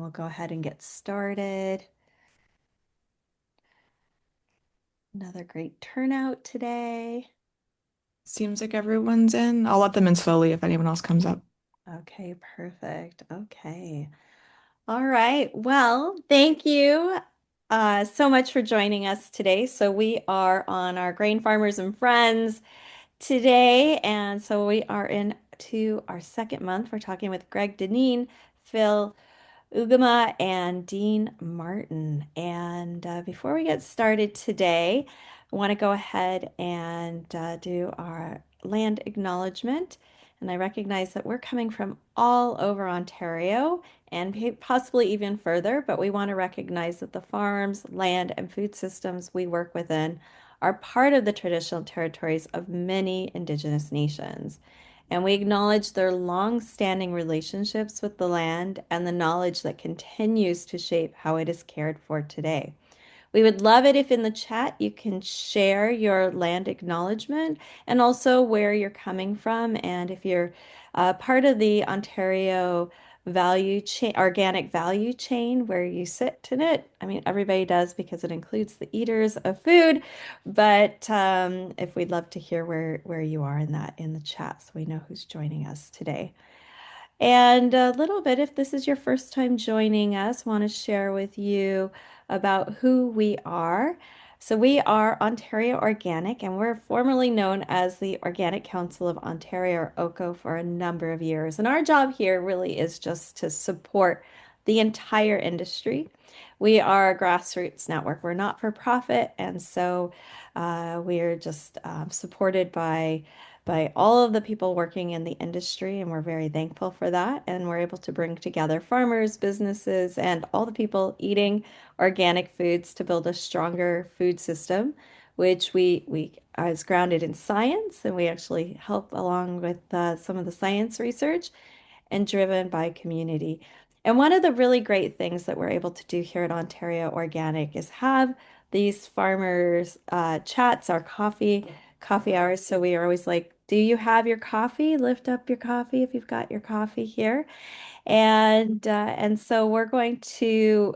we'll go ahead and get started. Another great turnout today. Seems like everyone's in. I'll let them in slowly if anyone else comes up. Okay, perfect. Okay. All right. Well, thank you so much for joining us today. So we are on our Grain Farmers and Friends today, and so we are into our second month. We're talking with Greg Dineen, Phil Ugama, and Dean Martin. And before we get started today, I want to go ahead and do our land acknowledgement. And I recognize that we're coming from all over Ontario and possibly even further, but we want to recognize that the farms, land, and food systems we work within are part of the traditional territories of many Indigenous nations. And we acknowledge their long-standing relationships with the land and the knowledge that continues to shape how it is cared for today. We would love it if in the chat you can share your land acknowledgement and also where you're coming from. And if you're part of the Ontario value chain, organic value chain, where you sit in it. I mean, everybody does because it includes the eaters of food. But if we'd love to hear where you are in that in the chat so we know who's joining us today. And a little bit, if this is your first time joining us, want to share with you about who we are. So we are Ontario Organic, and we're formerly known as the Organic Council of Ontario, or OCO, for a number of years. And our job here really is just to support the entire industry. We are a grassroots network. We're not for profit, and so we're just supported by all of the people working in the industry, and we're very thankful for that. And we're able to bring together farmers, businesses, and all the people eating organic foods to build a stronger food system, which we is grounded in science, and we actually help along with some of the science research and driven by community. And one of the really great things that we're able to do here at Ontario Organic is have these farmers chats, our coffee hours. So we are always like, do you have your coffee? Lift up your coffee if you've got your coffee here. And so we're going to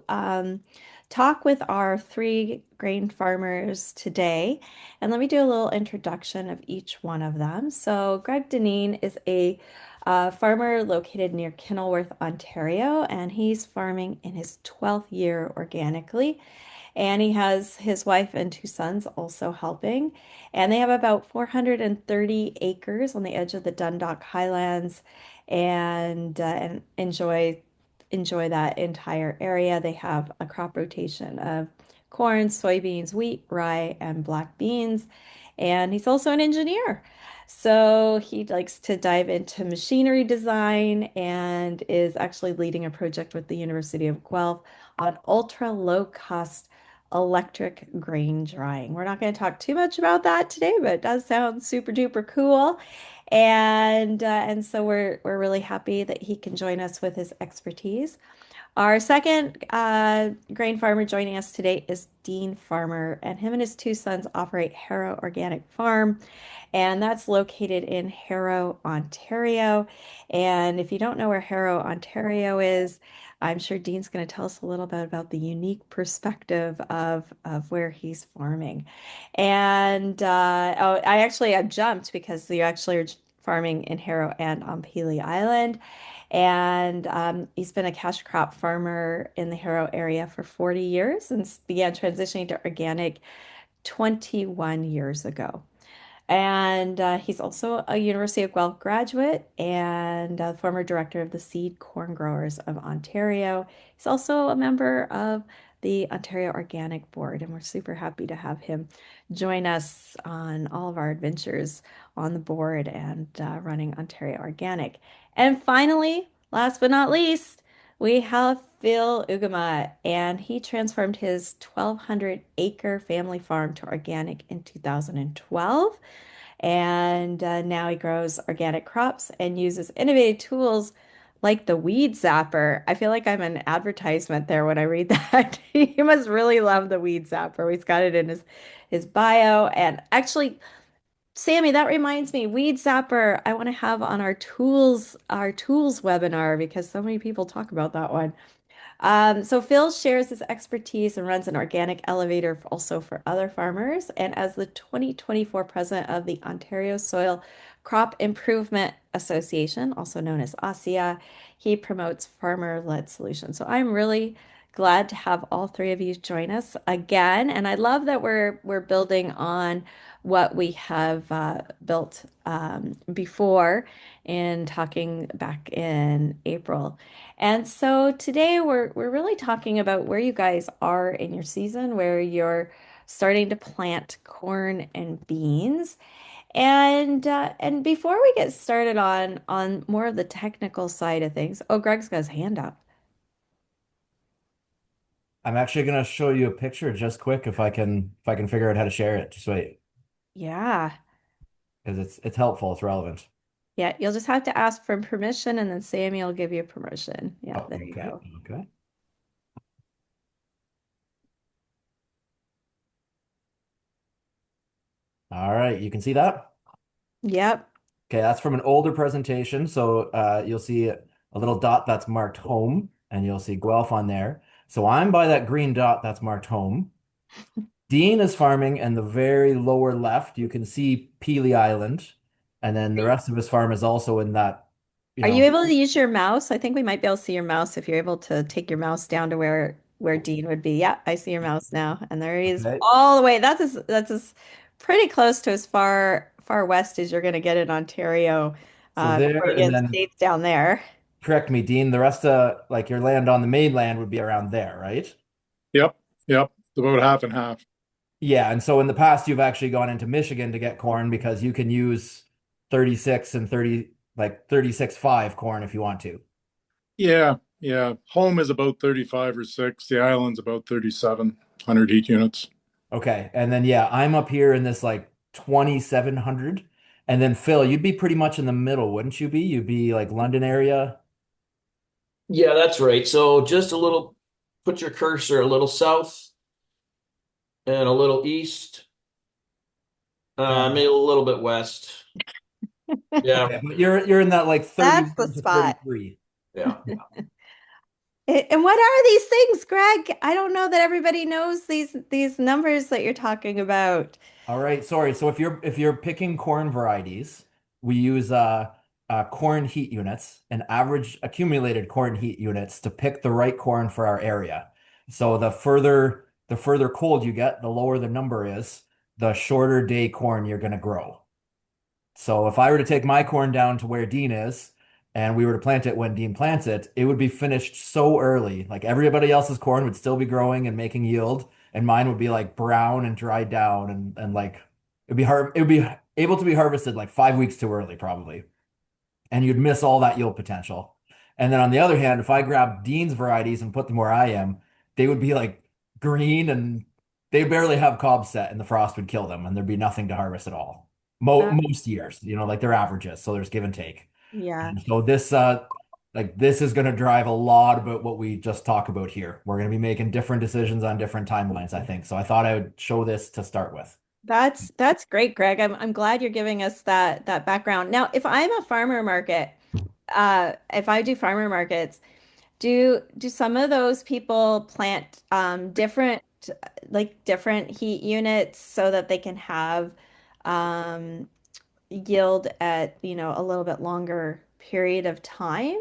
talk with our three grain farmers today. And let me do a little introduction of each one of them. So Greg Dineen is a farmer located near Kenilworth, Ontario, and he's farming in his 12th year organically. And he has his wife and two sons also helping. And they have about 430 acres on the edge of the Dundalk highlands and enjoy that entire area. They have a crop rotation of corn, soybeans, wheat, rye, and black beans. And he's also an engineer. So he likes to dive into machinery design and is actually leading a project with the University of Guelph on ultra low cost electric grain drying. We're not going to talk too much about that today, but it does sound super duper cool. And so we're really happy that he can join us with his expertise. Our second grain farmer joining us today is Dean Farmer, and him and his two sons operate Harrow Organic Farm, and that's located in Harrow, Ontario. And if you don't know where Harrow, Ontario is, I'm sure Dean's going to tell us a little bit about the unique perspective of where he's farming. And oh, I've jumped because you actually are farming in Harrow and on Pelee Island. And he's been a cash crop farmer in the Harrow area for 40 years and began transitioning to organic 21 years ago. And he's also a University of Guelph graduate and a former director of the Seed Corn Growers of Ontario. He's also a member of the Ontario Organic Board, and we're super happy to have him join us on all of our adventures on the board and running Ontario Organic. And finally, last but not least, we have Phil Ugama, and he transformed his 1,200-acre family farm to organic in 2012. And now he grows organic crops and uses innovative tools like the weed zapper. I feel like I'm an advertisement there when I read that. He must really love the weed zapper. He's got it in his bio. And actually, Sammy, that reminds me, weed zapper, I want to have on our tools webinar because so many people talk about that one. So Phil shares his expertise and runs an organic elevator also for other farmers. And as the 2024 president of the Ontario Soil Crop Improvement Association, also known as ASIA, he promotes farmer-led solutions. So I'm really glad to have all three of you join us again. And I love that we're building on what we have built before in talking back in April. And so today we're really talking about where you guys are in your season, where you're starting to plant corn and beans. And before we get started on more of the technical side of things, oh, Greg's got his hand up. I'm actually gonna show you a picture just quick if I can figure out how to share it. Just wait, Yeah. because it's helpful, it's relevant. Yeah, you'll just have to ask for permission and then Sammy will give you permission. Yeah, Oh, there you okay, go. okay. All right, you can see that? Yep. Okay, that's from an older presentation. So you'll see a little dot that's marked home, and you'll see Guelph on there. So I'm by that green dot that's marked home. Dean is farming, and the very lower left, you can see Pelee Island. And then the rest of his farm is also in that, you Are you know, able to use your mouse? I think we might be able to see your mouse if you're able to take your mouse down to where Dean would be. Yeah, I see your mouse now. And there he is okay. all the way. That's as pretty close to as far west as you're gonna get in Ontario So there, before you and get then states down there. correct me, Dean. The rest of like your land on the mainland would be around there, right? Yep, yep. About half and half. Yeah, and so in the past you've actually gone into Michigan to get corn because you can use 36 and 30 like 36.5 corn if you want to. Yeah, yeah. Home is about 35 or 6. The island's about 3,700 heat units. Okay. And then yeah, I'm up here in this like 2,700. And then Phil, you'd be pretty much in the middle, wouldn't you be? You'd be like London area. Yeah, that's right. So just a little, put your cursor a little south and a little east, And maybe a little bit west. Yeah, okay, but you're in that like That's the 31 to spot. 33. yeah. And what are these things, Greg? I don't know that everybody knows these numbers that you're talking about. All right, sorry. So if you're picking corn varieties, we use corn heat units and average accumulated corn heat units to pick the right corn for our area. So the further cold you get, the lower the number is, the shorter day corn you're going to grow. So if I were to take my corn down to where Dean is and we were to plant it when Dean plants it, it would be finished so early. Like everybody else's corn would still be growing and making yield, and mine would be like brown and dried down and like it would be able to be harvested like 5 weeks too early, probably. And you'd miss all that yield potential. And then on the other hand, if I grab Dean's varieties and put them where I am, they would be like green and they barely have cob set and the frost would kill them and there'd be nothing to harvest at all. Uh, Most years, like they're averages, so there's give and take. yeah. And so this is going to drive a lot about what we just talk about here. We're going to be making different decisions on different timelines, I think. So I thought I would show this to start with. That's great, Greg. I'm glad you're giving us that background. Now, if I'm a farmer market, if I do farmer markets, do some of those people plant different heat units so that they can have um, yield at, a little bit longer period of time?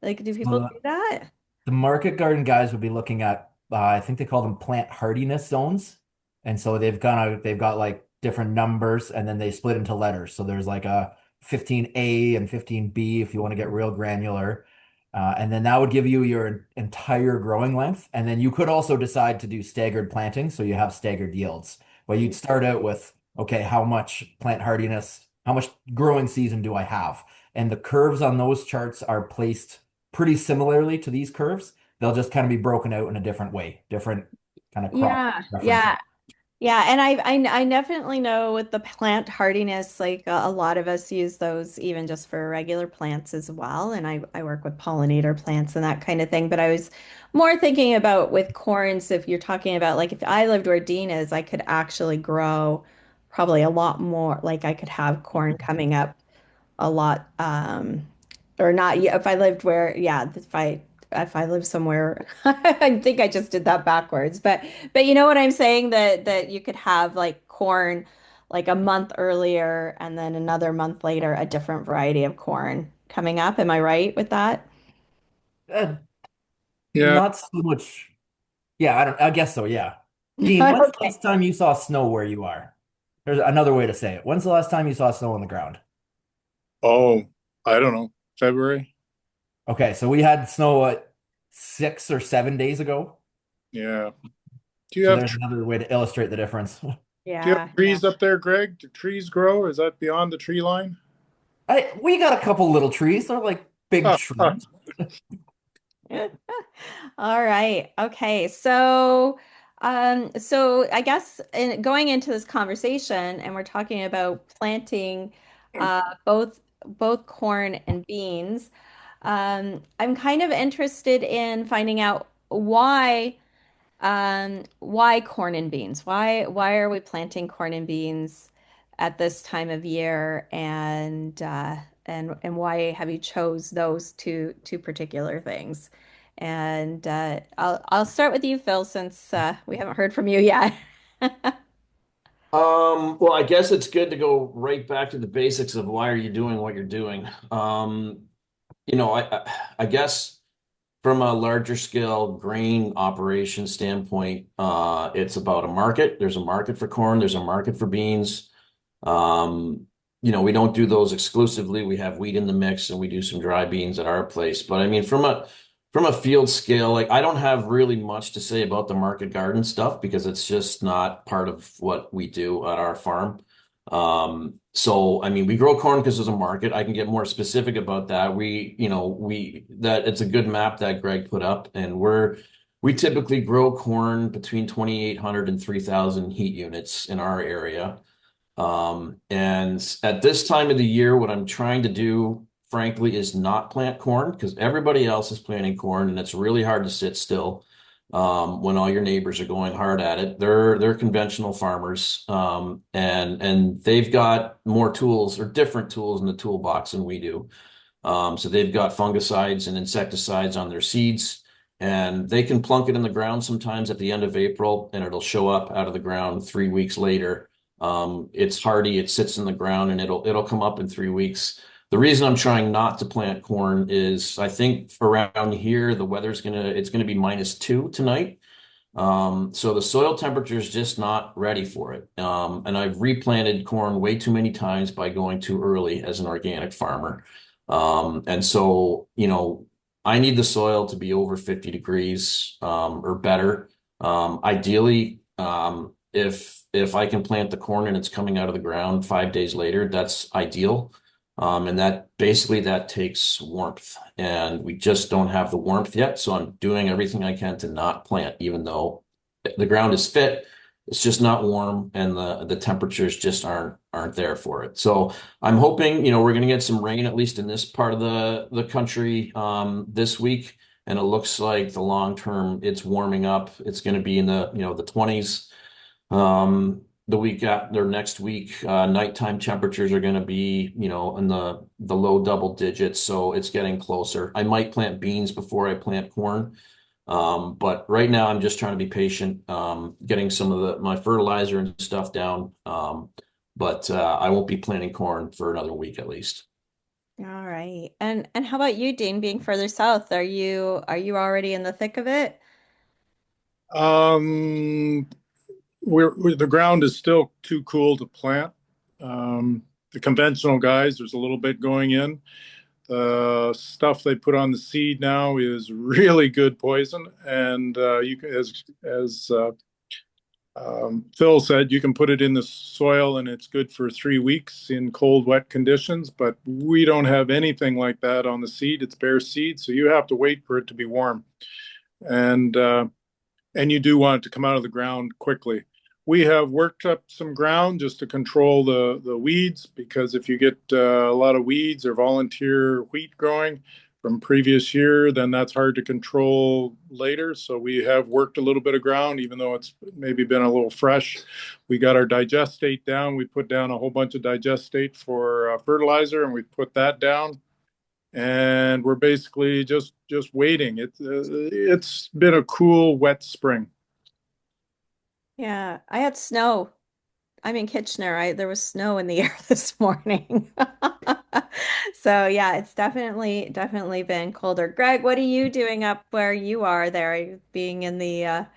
Like, do people So do that? the market garden guys would be looking at, I think they call them plant hardiness zones. And so they've got like different numbers and then they split into letters. So there's like a 15A and 15B if you want to get real granular. And then that would give you your entire growing length. And then you could also decide to do staggered planting. So you have staggered yields. But you'd start out with, okay, how much plant hardiness, how much growing season do I have? And the curves on those charts are placed pretty similarly to these curves. They'll just kind of be broken out in a different way, different kind of crop Yeah, references. yeah. Yeah, and I definitely know with the plant hardiness, like a lot of us use those even just for regular plants as well. And I work with pollinator plants and that kind of thing. But I was more thinking about with corns, if you're talking about like if I lived where Dean is, I could actually grow probably a lot more. Like I could have corn coming up a lot, or not. Yeah, if I lived where, yeah, if I if I live somewhere, I think I just did that backwards. But you know what I'm saying, that you could have like corn like a month earlier and then another month later a different variety of corn coming up. Am I right with that? Uh, Yeah. not so much. Yeah, I guess so. Yeah. Dean, when's the Okay. last time you saw snow where you are? There's another way to say it. When's the last time you saw snow on the ground? Oh, I don't know. February? Okay, so we had snow, what, 6 or 7 days ago. Yeah. Do you So have there's another way to illustrate the difference. do you have Yeah, yeah. trees up there, Greg? Do trees grow? Is that beyond the tree line? We got a couple little trees. They're like big shrubs. All right. Okay. So I guess going into this conversation, and we're talking about planting both corn and beans. I'm kind of interested in finding out why corn and beans? Why are we planting corn and beans at this time of year, and why have you chose those two particular things? And I'll start with you, Phil, since we haven't heard from you yet. Well, I guess it's good to go right back to the basics of why are you doing what you're doing. I guess from a larger scale grain operation standpoint, it's about a market. There's a market for corn, there's a market for beans. Um, we don't do those exclusively. We have wheat in the mix and we do some dry beans at our place. But I mean, from a field scale, like I don't have really much to say about the market garden stuff because it's just not part of what we do at our farm. So I mean, we grow corn because there's a market. I can get more specific about that. That it's a good map that Greg put up, and we typically grow corn between 2,800 and 3,000 heat units in our area. And at this time of the year, what I'm trying to do, frankly, is not plant corn because everybody else is planting corn, and it's really hard to sit still when all your neighbors are going hard at it. They're conventional farmers, and they've got more tools or different tools in the toolbox than we do. So they've got fungicides and insecticides on their seeds, and they can plunk it in the ground sometimes at the end of April, and it'll show up out of the ground 3 weeks later. It's hardy, it sits in the ground, and it'll come up in 3 weeks. The reason I'm trying not to plant corn is I think around here the weather's it's gonna be -2 tonight. So the soil temperature is just not ready for it. And I've replanted corn way too many times by going too early as an organic farmer. And so, I need the soil to be over 50 degrees, or better. Ideally, if I can plant the corn and it's coming out of the ground 5 days later, that's ideal. And that takes warmth, and we just don't have the warmth yet. So I'm doing everything I can to not plant, even though the ground is fit. It's just not warm, and the temperatures just aren't there for it. So I'm hoping, we're going to get some rain at least in this part of the country this week, and it looks like the long term it's warming up. It's going to be in the 20s. The week after next week, nighttime temperatures are going to be, in the low double digits. So it's getting closer. I might plant beans before I plant corn. But right now I'm just trying to be patient, getting some of my fertilizer and stuff down. But I won't be planting corn for another week at least. All right. And how about you, Dean, being further south? Are you already in the thick of it? Um, the ground is still too cool to plant. The conventional guys, there's a little bit going in. The stuff they put on the seed now is really good poison, and you can, as Phil said, you can put it in the soil and it's good for 3 weeks in cold, wet conditions. But we don't have anything like that on the seed. It's bare seed, so you have to wait for it to be warm, and uh, and you do want it to come out of the ground quickly. We have worked up some ground just to control the weeds, because if you get a lot of weeds or volunteer wheat growing from previous year, then that's hard to control later. So we have worked a little bit of ground, even though it's maybe been a little fresh. We got our digestate down. We put down a whole bunch of digestate for fertilizer, and we put that down. and we're basically just waiting. It's been a cool, wet spring. Yeah, I had snow. I'm in Kitchener. There was snow in the air this morning. So yeah, it's definitely been colder. Greg, what are you doing up where you are there? Are you being in the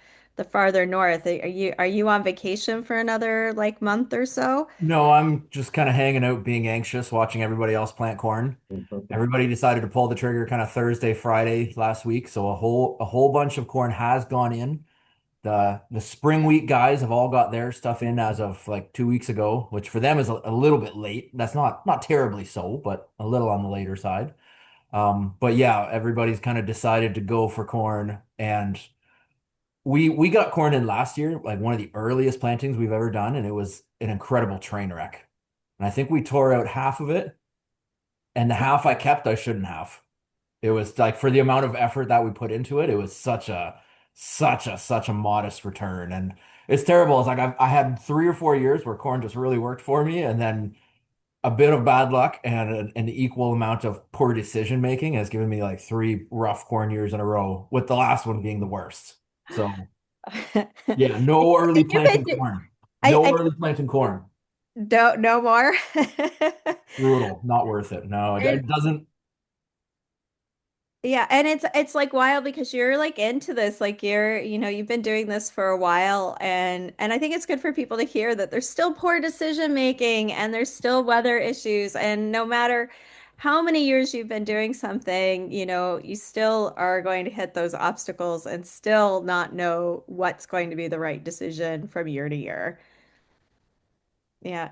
farther north? Are you on vacation for another like month or so? No, I'm just kind of hanging out, being anxious, watching everybody else plant corn. Everybody decided to pull the trigger kind of Thursday, Friday last week, so a whole bunch of corn has gone in. The spring wheat guys have all got their stuff in as of like 2 weeks ago, which for them is a little bit late. That's not terribly so, but a little on the later side. But yeah, everybody's kind of decided to go for corn, and we got corn in last year, like one of the earliest plantings we've ever done, and it was an incredible train wreck. And I think we tore out half of it, and the half I kept I shouldn't have. It was like for the amount of effort that we put into it, it was such a modest return. And it's terrible. It's like I had 3 or 4 years where corn just really worked for me, and then a bit of bad luck and an equal amount of poor decision making has given me like 3 rough corn years in a row, with the last one being the worst. So yeah, no early You've been planting do- corn. No I early planting corn. don't no more. Brutal. Not worth it. No, it, And it doesn't. yeah, and it's like wild because you're like into this, like you've been doing this for a while, and I think it's good for people to hear that there's still poor decision making and there's still weather issues, and no matter how many years you've been doing something, you still are going to hit those obstacles and still not know what's going to be the right decision from year to year. Yeah.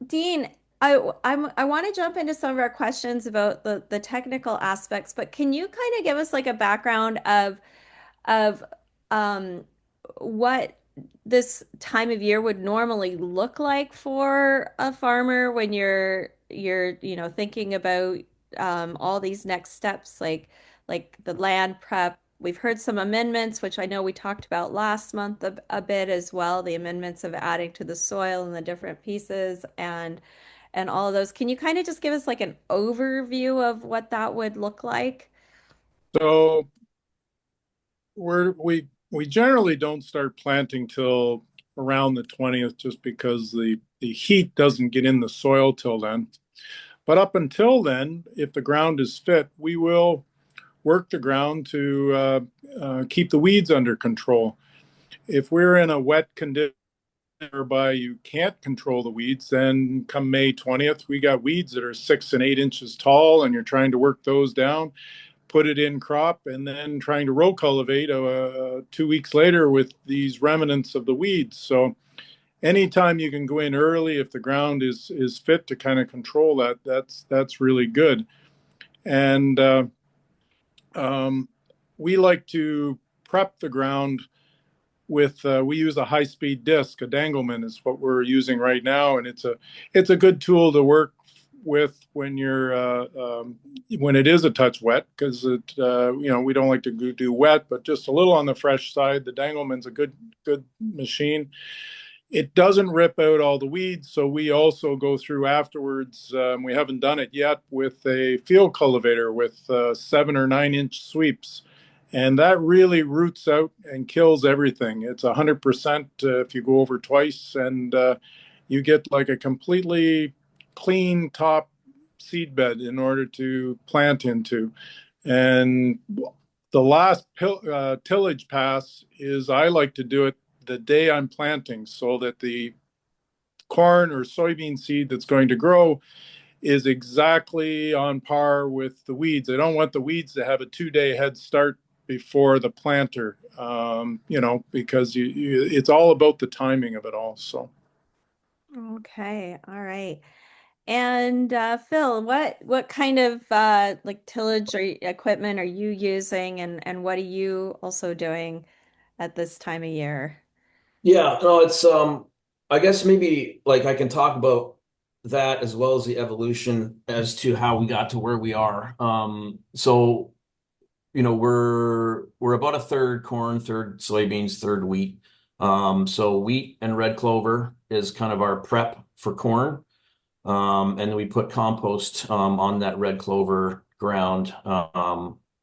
Dean, I want to jump into some of our questions about the technical aspects, but can you kind of give us like a background of um what this time of year would normally look like for a farmer when you're thinking about all these next steps like the land prep. We've heard some amendments, which I know we talked about last month a bit as well, the amendments of adding to the soil and the different pieces and all of those. Can you kind of just give us like an overview of what that would look like? So we generally don't start planting till around the 20th, just because the heat doesn't get in the soil till then. But up until then, if the ground is fit, we will work the ground to keep the weeds under control. If we're in a wet condition whereby you can't control the weeds, then come May 20th, we got weeds that are 6 and 8 inches tall, and you're trying to work those down, put it in crop, and then trying to row cultivate 2 weeks later with these remnants of the weeds. So anytime you can go in early, if the ground is fit to kind of control that, that's really good. And um, we like to prep the ground with we use a high speed disc. A dangleman is what we're using right now, and it's a good tool to work with when you're when it is a touch wet, because we don't like to do wet, but just a little on the fresh side. The dangleman's a good machine. It doesn't rip out all the weeds, so we also go through afterwards. We haven't done it yet with a field cultivator with 7 or 9 inch sweeps, and that really roots out and kills everything. It's 100% if you go over twice, and you get like a completely clean top seed bed in order to plant into. And the last tillage pass is, I like to do it the day I'm planting, so that the corn or soybean seed that's going to grow is exactly on par with the weeds. I don't want the weeds to have a 2 day head start before the planter, because it's all about the timing of it all. So, Okay, all right. And Phil, what kind of like tillage or equipment are you using and what are you also doing at this time of year? Yeah, no, it's I guess maybe like I can talk about that as well as the evolution as to how we got to where we are. So we're about a third corn, third soybeans, third wheat. So wheat and red clover is kind of our prep for corn. And then we put compost on that red clover ground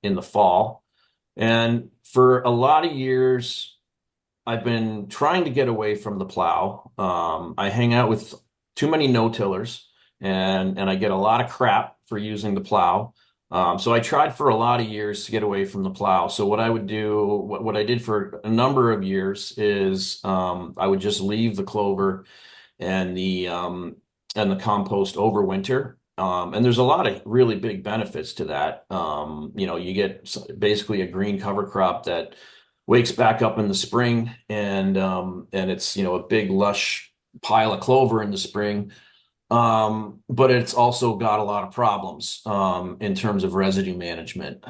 in the fall. And for a lot of years, I've been trying to get away from the plow. I hang out with too many no-tillers, and I get a lot of crap for using the plow. So I tried for a lot of years to get away from the plow. So what I would do, what I did for a number of years is I would just leave the clover and the compost over winter. And there's a lot of really big benefits to that. You get basically a green cover crop that wakes back up in the spring, and it's a big lush pile of clover in the spring. But it's also got a lot of problems in terms of residue management.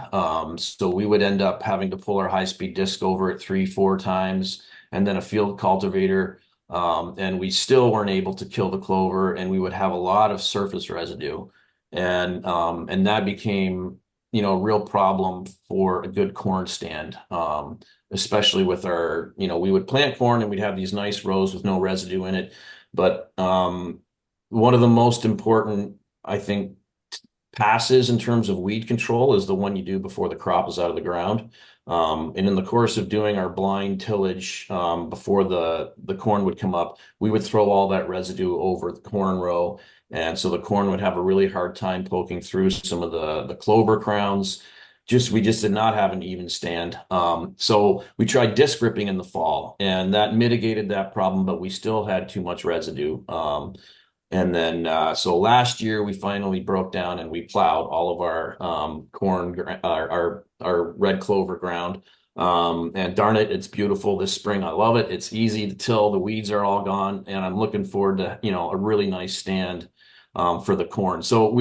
So we would end up having to pull our high-speed disc over it 3, 4 times, and then a field cultivator. And we still weren't able to kill the clover, and we would have a lot of surface residue. And that became, a real problem for a good corn stand. Especially with we would plant corn and we'd have these nice rows with no residue in it. But one of the most important, I think, passes in terms of weed control is the one you do before the crop is out of the ground. And in the course of doing our blind tillage before the corn would come up, we would throw all that residue over the corn row. And so the corn would have a really hard time poking through some of the clover crowns. We just did not have an even stand. So we tried disc ripping in the fall, and that mitigated that problem, but we still had too much residue. And then, so last year we finally broke down and we plowed all of our corn, our red clover ground. And darn it, it's beautiful this spring. I love it. It's easy to till. The weeds are all gone, and I'm looking forward to, a really nice stand for the corn. So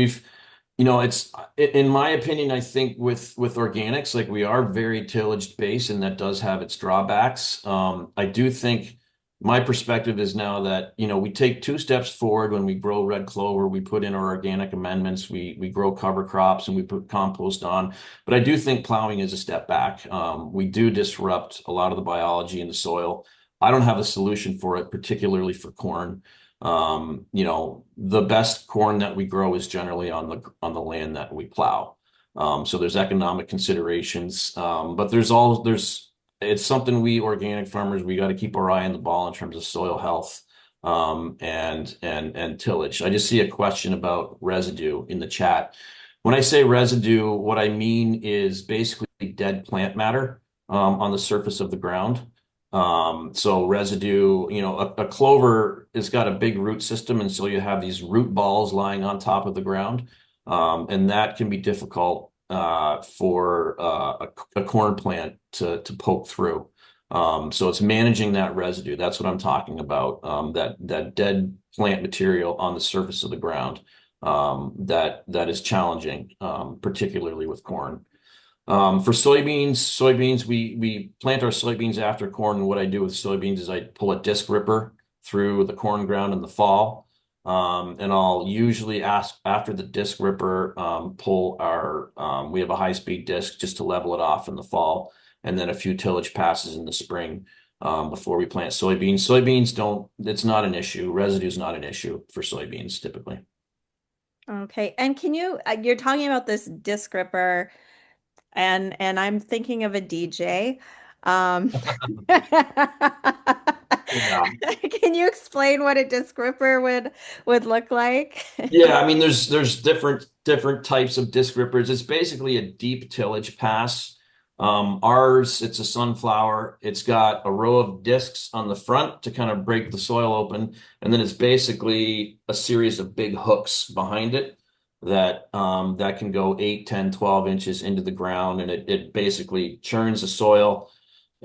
it's in my opinion, I think with organics, like we are very tillage based, and that does have its drawbacks. I do think my perspective is now that, we take 2 steps forward when we grow red clover. We put in our organic amendments, we grow cover crops, and we put compost on. But I do think plowing is a step back. We do disrupt a lot of the biology in the soil. I don't have a solution for it, particularly for corn. The best corn that we grow is generally on the land that we plow. So there's economic considerations, but it's something we organic farmers, we got to keep our eye on the ball in terms of soil health, and tillage. I just see a question about residue in the chat. When I say residue, what I mean is basically dead plant matter on the surface of the ground. So residue, a clover has got a big root system, and so you have these root balls lying on top of the ground, and that can be difficult for a corn plant to poke through. So it's managing that residue. That's what I'm talking about. That dead plant material on the surface of the ground, that is challenging, particularly with corn. For soybeans, we plant our soybeans after corn, and what I do with soybeans is I pull a disc ripper through the corn ground in the fall. And I'll usually ask after the disc ripper, we have a high-speed disc just to level it off in the fall, and then a few tillage passes in the spring before we plant soybeans. It's not an issue. Residue is not an issue for soybeans typically. Okay. And you're talking about this disc ripper, and I'm thinking of a DJ. Um, Yeah. Can you explain what a disc ripper would look like? Yeah, I mean, there's different types of disc rippers. It's basically a deep tillage pass. Ours, it's a sunflower. It's got a row of discs on the front to kind of break the soil open, and then it's basically a series of big hooks behind it that can go 8, 10, 12 inches into the ground, and it basically churns the soil.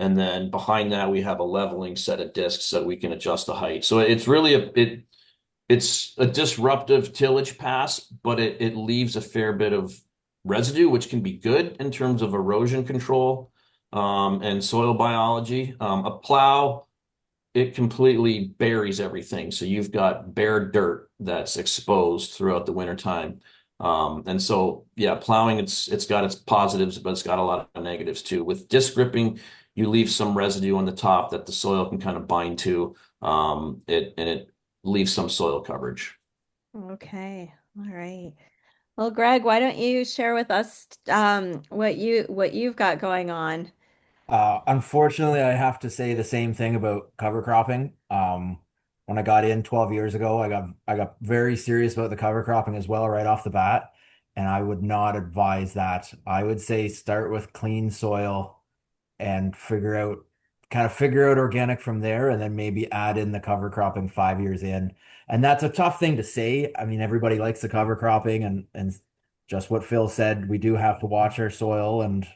And then behind that, we have a leveling set of discs so we can adjust the height. So it's really it's a disruptive tillage pass, but it leaves a fair bit of residue, which can be good in terms of erosion control, and soil biology. A plow, it completely buries everything. So you've got bare dirt that's exposed throughout the wintertime. And so, yeah, plowing, it's got its positives, but it's got a lot of negatives too. With disc ripping, you leave some residue on the top that the soil can kind of bind to, and it leaves some soil coverage. Okay. All right. Well, Greg, why don't you share with us what you've got going on? Unfortunately, I have to say the same thing about cover cropping. When I got in 12 years ago, I got very serious about the cover cropping as well right off the bat, and I would not advise that. I would say start with clean soil and figure out organic from there, and then maybe add in the cover cropping 5 years in. And that's a tough thing to say. I mean, everybody likes the cover cropping, and just what Phil said, we do have to watch our soil and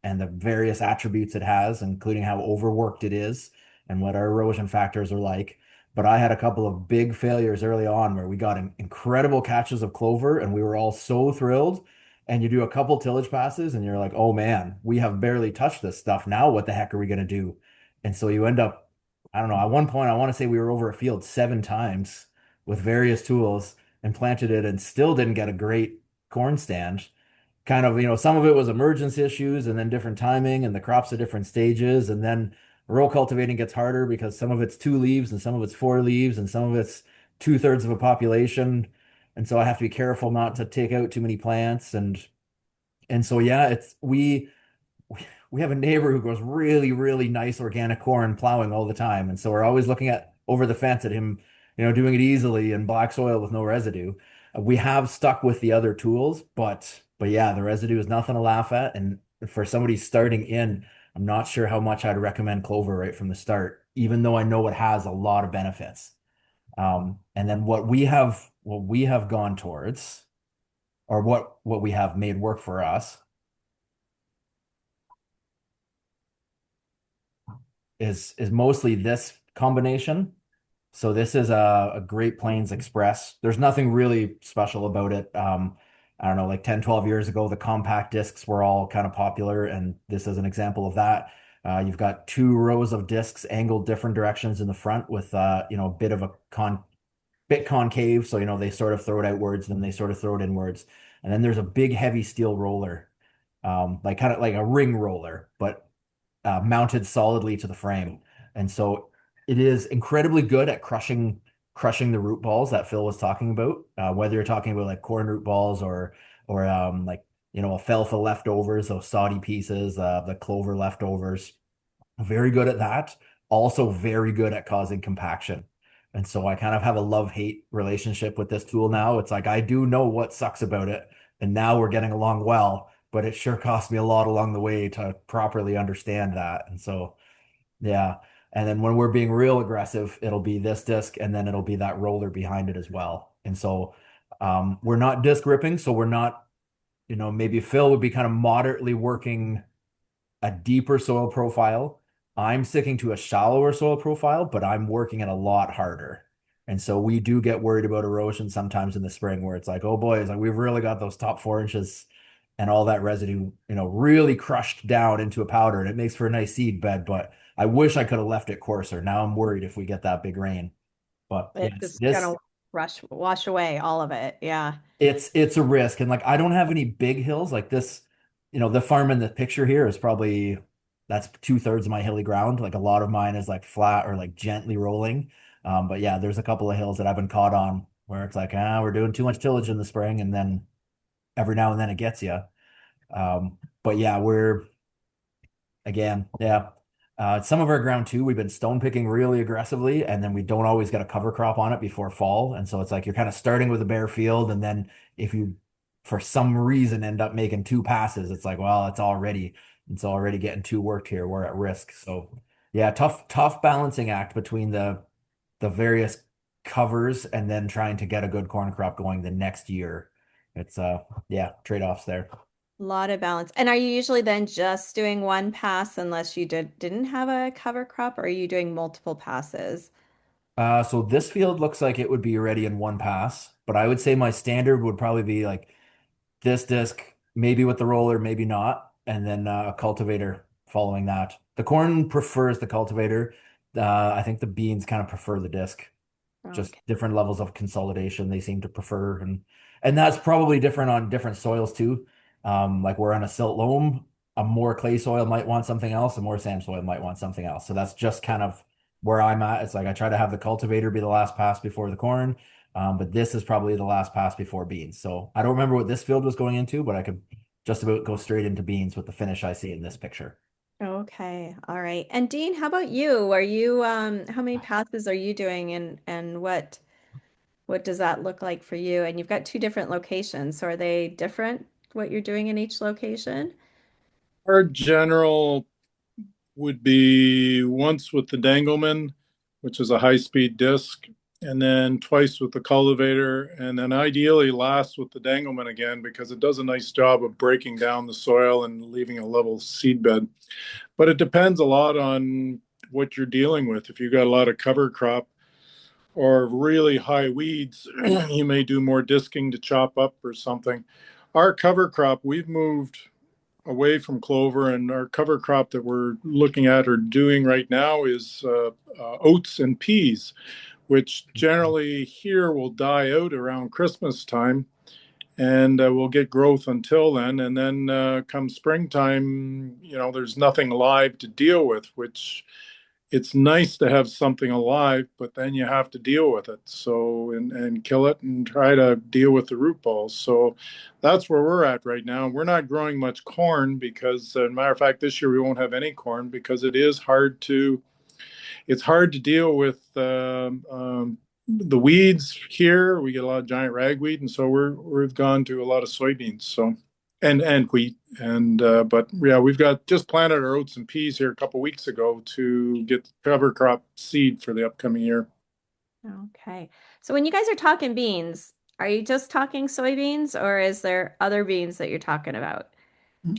the various attributes it has, including how overworked it is and what our erosion factors are like. But I had a couple of big failures early on where we got incredible catches of clover, and we were all so thrilled. And you do a couple tillage passes, and you're like, oh man, we have barely touched this stuff. Now, what the heck are we going to do? And so you end up, I don't know, at one point, I want to say we were over a field 7 times with various tools and planted it and still didn't get a great corn stand. Kind of, some of it was emergence issues and then different timing and the crops at different stages. And then row cultivating gets harder because some of it's 2 leaves and some of it's 4 leaves and some of it's 2/3 of a population. And so I have to be careful not to take out too many plants. And so yeah, we have a neighbor who grows really, really nice organic corn plowing all the time. And so we're always looking at over the fence at him, doing it easily in black soil with no residue. We have stuck with the other tools, but yeah, the residue is nothing to laugh at. And for somebody starting in, I'm not sure how much I'd recommend clover right from the start, even though I know it has a lot of benefits. And then what we have gone towards, or what we have made work for us is mostly this combination. So this is a Great Plains Express. There's nothing really special about it. I don't know, like 10, 12 years ago, the compact discs were all kind of popular, and this is an example of that. You've got 2 rows of discs angled different directions in the front with a bit of a bit concave, so they sort of throw it outwards, and then they sort of throw it inwards. And then there's a big heavy steel roller, like kind of like a ring roller, but mounted solidly to the frame. And so it is incredibly good at crushing the root balls that Phil was talking about. Whether you're talking about like corn root balls or like alfalfa leftovers, those soddy pieces, the clover leftovers. Very good at that. Also very good at causing compaction. And so I kind of have a love-hate relationship with this tool now. It's like I do know what sucks about it, and now we're getting along well, but it sure cost me a lot along the way to properly understand that. And so, yeah. And then when we're being real aggressive, it'll be this disc and then it'll be that roller behind it as well. And so we're not disc ripping, so we're not, maybe Phil would be kind of moderately working a deeper soil profile. I'm sticking to a shallower soil profile, but I'm working it a lot harder. And so we do get worried about erosion sometimes in the spring where it's like, oh boy, it's like we've really got those top 4 inches and all that residue, really crushed down into a powder, and it makes for a nice seed bed, but I wish I could have left it coarser. Now I'm worried if we get that big rain. But It's yes, just this gonna wash away all of it. Yeah. it's a risk. And like I don't have any big hills like this. The farm in the picture here is probably that's 2/3 of my hilly ground. Like a lot of mine is like flat or like gently rolling. But yeah, there's a couple of hills that I've been caught on where it's like, we're doing too much tillage in the spring, and then every now and then it gets you. But yeah, again, yeah. Some of our ground too, we've been stone picking really aggressively, and then we don't always get a cover crop on it before fall. And so it's like you're kind of starting with a bare field, and then if you, for some reason, end up making 2 passes, it's like, well, it's already getting too worked here. We're at risk. So yeah, tough balancing act between the various covers and then trying to get a good corn crop going the next year. It's yeah, trade-offs there. A lot of balance. And are you usually then just doing one pass unless you didn't have a cover crop, or are you doing multiple passes? So this field looks like it would be ready in 1 pass, but I would say my standard would probably be like this disc, maybe with the roller, maybe not, and then a cultivator following that. The corn prefers the cultivator. I think the beans kind of prefer the disc. Just Okay. different levels of consolidation they seem to prefer, and that's probably different on different soils too. Like we're on a silt loam, a more clay soil might want something else, a more sand soil might want something else. So that's just kind of where I'm at. It's like I try to have the cultivator be the last pass before the corn, But this is probably the last pass before beans. So I don't remember what this field was going into, but I could just about go straight into beans with the finish I see in this picture. Okay. All right. And Dean, how about you? Are you how many passes are you doing and what does that look like for you? And you've got two different locations. So are they different what you're doing in each location? Our general would be once with the Dangleman, which is a high-speed disc, and then twice with the cultivator, and then ideally last with the Dangleman again because it does a nice job of breaking down the soil and leaving a level seed bed. But it depends a lot on what you're dealing with. If you've got a lot of cover crop or really high weeds, you may do more disking to chop up or something. Our cover crop, we've moved away from clover, and our cover crop that we're looking at or doing right now is oats and peas, which generally here will die out around Christmas time, and we'll get growth until then. And then come springtime, there's nothing live to deal with, which it's nice to have something alive, but then you have to deal with it. So, and kill it and try to deal with the root balls. So that's where we're at right now. We're not growing much corn because, as a matter of fact, this year we won't have any corn because it's hard to deal with the weeds here. We get a lot of giant ragweed, and so we've gone to a lot of soybeans. So and wheat but yeah, we've got just planted our oats and peas here a couple weeks ago to get cover crop seed for the upcoming year. Okay. So when you guys are talking beans, are you just talking soybeans or is there other beans that you're talking about?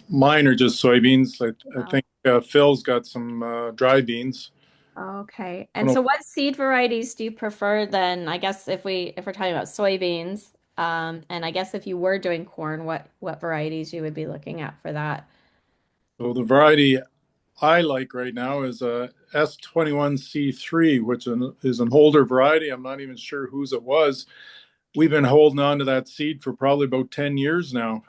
Mine are just soybeans. I Oh, think Phil's got some dry beans. okay. I And don't know. so what seed varieties do you prefer then? I guess if we're talking about soybeans, and I guess if you were doing corn, what varieties you would be looking at for that? So the variety I like right now is a S21C3, which is an older variety. I'm not even sure whose it was. We've been holding on to that seed for probably about 10 years now.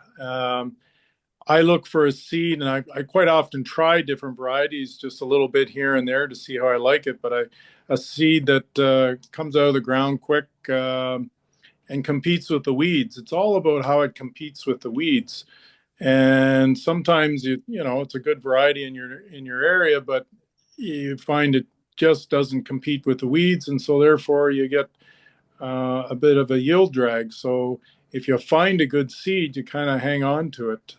I look for a seed, and I quite often try different varieties just a little bit here and there to see how I like it. But a seed that comes out of the ground quick and competes with the weeds. It's all about how it competes with the weeds. And sometimes it's a good variety in your area, but you find it just doesn't compete with the weeds, and so therefore you get a bit of a yield drag. So if you find a good seed, you kind of hang on to it.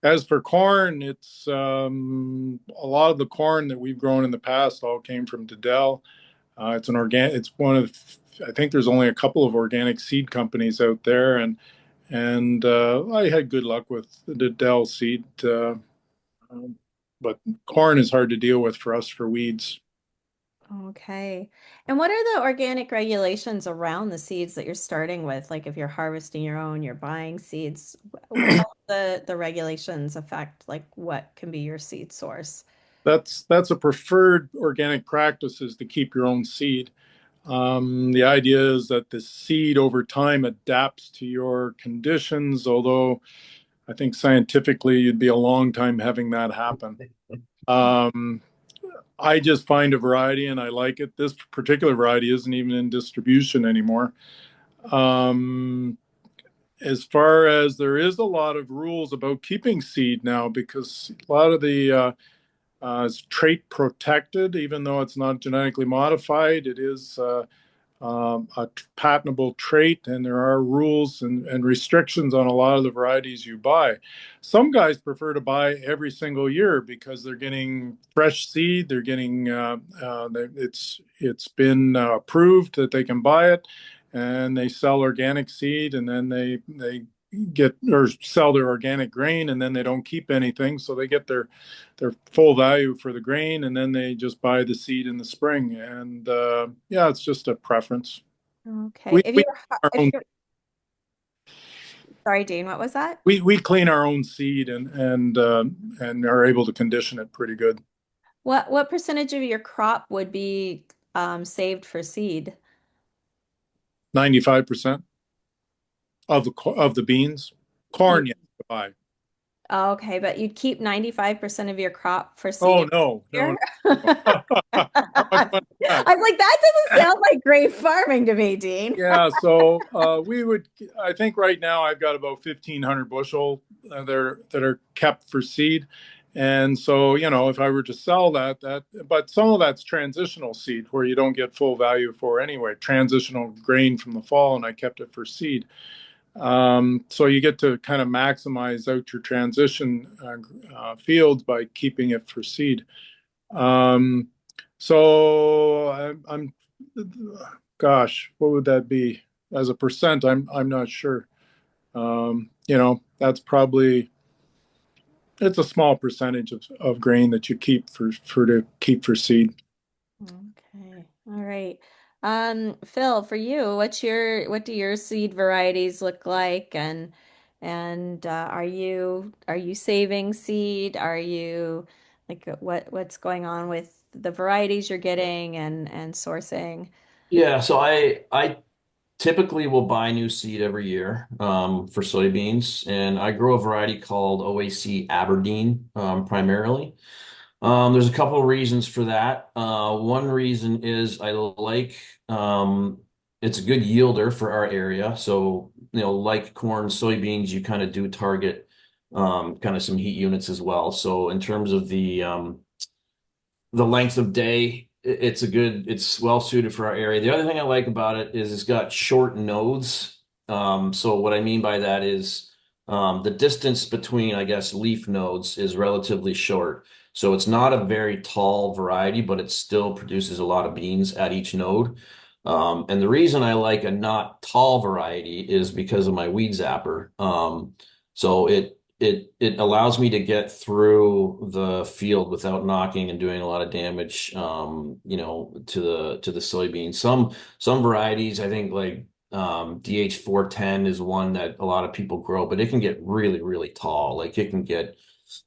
As for corn, it's a lot of the corn that we've grown in the past all came from Dundalk. It's an organic. It's one of. I think there's only a couple of organic seed companies out there, and I had good luck with the Dell seed, um, but corn is hard to deal with for us for weeds. Okay. And what are the organic regulations around the seeds that you're starting with? Like if you're harvesting your own, you're buying seeds, how the regulations affect like what can be your seed source? That's a preferred organic practice is to keep your own seed. The idea is that the seed over time adapts to your conditions, although I think scientifically you'd be a long time having that happen. Um, I just find a variety and I like it. This particular variety isn't even in distribution anymore. Um, as far as there is a lot of rules about keeping seed now because a lot of the is trait protected, even though it's not genetically modified. It is a patentable trait, and there are rules and restrictions on a lot of the varieties you buy. Some guys prefer to buy every single year because they're getting fresh seed. They're getting it's been approved that they can buy it, and they sell organic seed, and then they get or sell their organic grain, and then they don't keep anything, so they get their full value for the grain, and then they just buy the seed in the spring. And yeah, it's just a preference. Okay. We If we you're our if own you're sorry, Dean, what was that? we clean our own seed and are able to condition it pretty good. What percentage of your crop would be saved for seed? 95% of the beans, corn You, you have to buy. Oh, okay, but you'd keep 95% of your crop for Oh, seed no, here? no, no. How much I money is that? was like, that doesn't sound like great farming to me, Dean. Yeah, so we would. I think right now I've got about 1,500 bushel that are kept for seed, and so if I were to sell but some of that's transitional seed where you don't get full value for anyway, transitional grain from the fall, and I kept it for seed. So you get to kind of maximize out your transition fields by keeping it for seed. Um, so I'm, gosh, what would that be as a percent? I'm not sure. That's probably it's a small percentage of grain that you keep to keep for seed. Okay. All right. Phil, for you, what do your seed varieties look like and are you saving seed? Are you like what's going on with the varieties you're getting and sourcing? Yeah, so I typically will buy new seed every year for soybeans, and I grow a variety called OAC Aberdeen primarily. There's a couple of reasons for that. One reason is I like it's a good yielder for our area. So, like corn, soybeans, you kind of do target kind of some heat units as well. So in terms of the length of day, it's well suited for our area. The other thing I like about it is it's got short nodes. So what I mean by that is the distance between, I guess, leaf nodes is relatively short. So it's not a very tall variety, but it still produces a lot of beans at each node. And the reason I like a not tall variety is because of my weed zapper. So it allows me to get through the field without knocking and doing a lot of damage, to the soybeans. Some varieties, I think like DH410 is one that a lot of people grow, but it can get really, really tall. Like it can get,